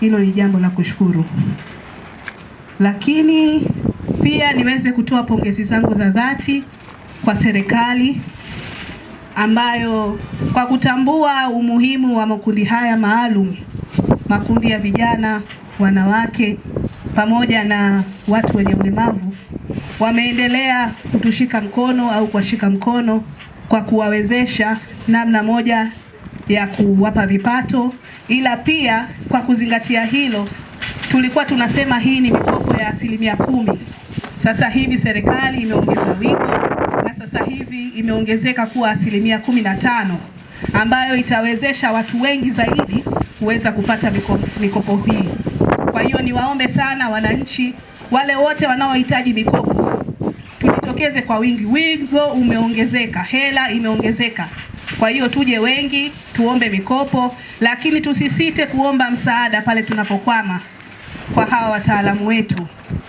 hilo ni jambo la kushukuru. Lakini pia niweze kutoa pongezi zangu za dhati kwa serikali ambayo kwa kutambua umuhimu wa makundi haya maalum, makundi ya vijana, wanawake pamoja na watu wenye ulemavu, wameendelea kutushika mkono au kuwashika mkono kwa kuwawezesha namna moja ya kuwapa vipato, ila pia kwa kuzingatia hilo tulikuwa tunasema hii ni mikopo ya 10%. Sasa hivi serikali imeongeza wigo na sasa hivi imeongezeka kuwa 15%, ambayo itawezesha watu wengi zaidi kuweza kupata mikopo hii. Kwa hiyo niwaombe sana wananchi wale wote wanaohitaji mikopo, tujitokeze kwa wingi. Wigo umeongezeka, hela imeongezeka. Kwa hiyo tuje wengi tuombe mikopo, lakini tusisite kuomba msaada pale tunapokwama kwa hawa wataalamu wetu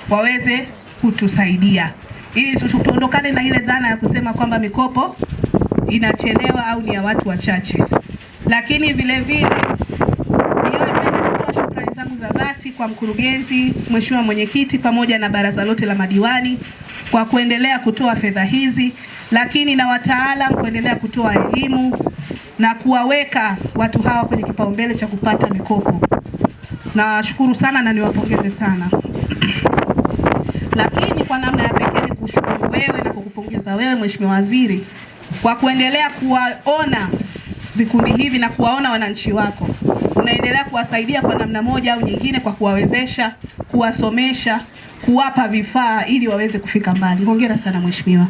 waweze kutusaidia ili tuondokane na ile dhana ya kusema kwamba mikopo inachelewa au ni ya watu wachache. Lakini vile vile niwapenda kutoa shukrani zangu za dhati kwa mkurugenzi, mheshimiwa mwenyekiti pamoja na baraza lote la madiwani kwa kuendelea kutoa fedha hizi, lakini na wataalamu kuendelea kutoa elimu na kuwaweka watu hawa kwenye kipaumbele cha kupata mikopo. Nawashukuru sana na niwapongeze sana. Lakini kwa namna ya pekee ni kushukuru wewe na kukupongeza wewe Mheshimiwa Waziri kwa kuendelea kuwaona vikundi hivi na kuwaona wananchi wako. Unaendelea kuwasaidia kwa namna moja au nyingine kwa kuwawezesha, kuwasomesha, kuwapa vifaa ili waweze kufika mbali. Hongera sana Mheshimiwa.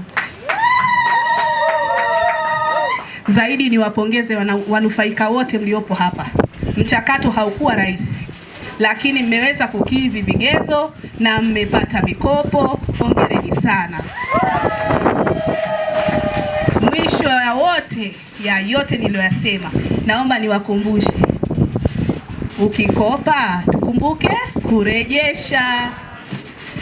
Zaidi niwapongeze wanufaika wote mliopo hapa. Mchakato haukuwa rahisi, lakini mmeweza kukidhi vigezo na mmepata mikopo. Hongereni sana. Mwisho ya yote niliyoyasema, naomba niwakumbushe, ukikopa tukumbuke kurejesha,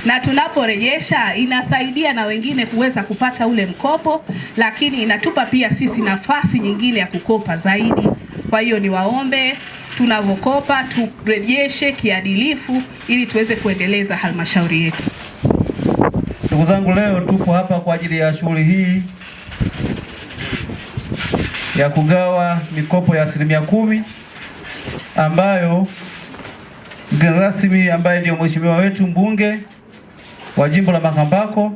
na tunaporejesha inasaidia na wengine kuweza kupata ule mkopo, lakini inatupa pia sisi nafasi nyingine ya kukopa zaidi. Kwa hiyo niwaombe tunavokopa turejeshe kiadilifu ili tuweze kuendeleza halmashauri yetu. Ndugu zangu, leo tupo hapa kwa ajili ya shughuli hii ya kugawa mikopo ya 10% ambayo mgeni rasmi ambaye ndio mheshimiwa wetu mbunge wa jimbo la Makambako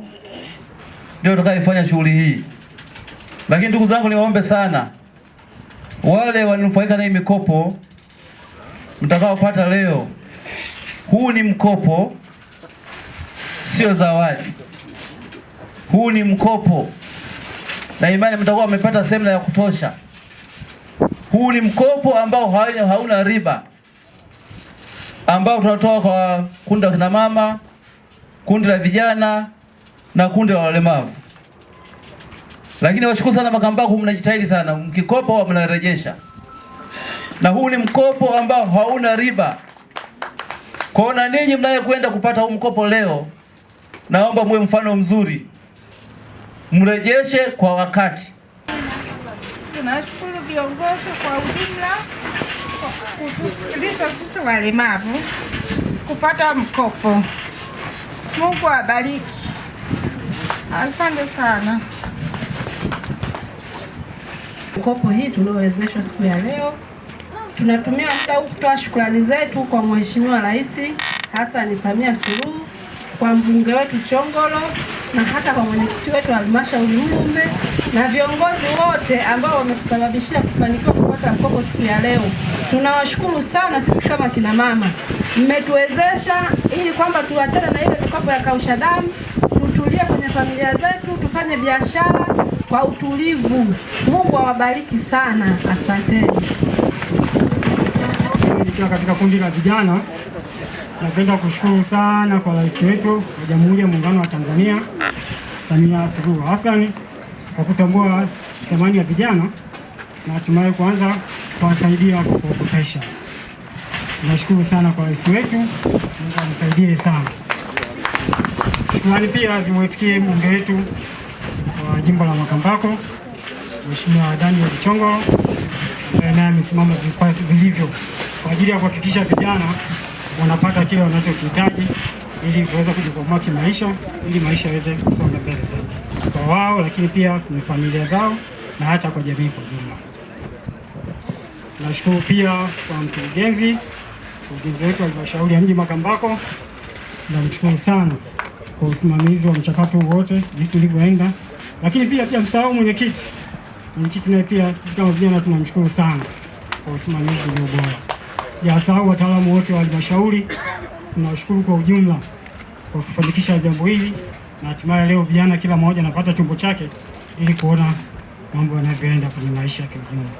ndio atakayefanya shughuli hii. Lakini ndugu zangu, niwaombe sana wale wanufaika na hii mikopo mtakaopata leo, huu ni mkopo, sio zawadi. Huu ni mkopo na imani mtakuwa mmepata semina ya kutosha. Huu ni mkopo ambao hauna riba, ambao tunatoa kwa kundi la kina mama, kundi la vijana na kundi la walemavu. Lakini washukuru sana Makambako, mnajitahidi sana, mkikopa mnarejesha. Na huu ni mkopo ambao hauna riba. Kwa na ninyi mnayekwenda kupata huu mkopo leo, naomba muwe mfano mzuri, mrejeshe kwa wakati. Tunashukuru viongozi kwa ujumla kutusikiliza sisi walemavu kupata mkopo. Mungu awabariki. Asante sana. Mkopo hii tuliowezeshwa siku ya leo, tunatumia muda huu kutoa shukrani zetu kwa Mheshimiwa Rais Hassan Samia Suluhu, kwa mbunge wetu Chongolo na hata kwa mwenyekiti wetu wa halmashauri Mlumbe na viongozi wote ambao wametusababishia kufanikiwa kupata mkopo siku ya leo. Tunawashukuru sana. Sisi kama kina mama mmetuwezesha ili kwamba tuachane na ile mikopo ya kausha damu, tutulie kwenye familia zetu, tufanye biashara kwa utulivu. Mungu awabariki sana. Asanteni. Nikiwa katika kundi la vijana, napenda kushukuru sana kwa rais wetu wa Jamhuri ya Muungano wa Tanzania Samia Suluhu Hassan kwa kutambua thamani ya vijana na hatimaye kuanza kuwasaidia kukopesha. Nashukuru sana kwa rais wetu, Mungu amsaidie sana. Shukrani pia zimwefikie mbunge wetu wa jimbo la Makambako, Mheshimiwa Daniel Chongolo, ambaye naye amesimama vilivyo kwa ajili ya kuhakikisha vijana wanapata kile wanachokihitaji ili kuweza kujikwamua kimaisha, ili maisha yaweze kusonga mbele zaidi kwa wao, lakini pia kwenye familia zao na hata kwa jamii kwa jumla. Nashukuru pia kwa mkurugenzi wetu wa halmashauri ya mji Makambako, namshukuru sana kwa usimamizi wa mchakato wote jinsi ulivyoenda, lakini pia msahau mwenyekiti naye pia sisi kama vijana tunamshukuru sana kwa usimamizi ulio bora. Sijasahau wataalamu wote wa halmashauri, tunawashukuru kwa ujumla kwa kufanikisha jambo hili, na hatimaye leo vijana kila mmoja anapata chombo chake ili kuona mambo yanavyoenda kwenye maisha ya kiujumla.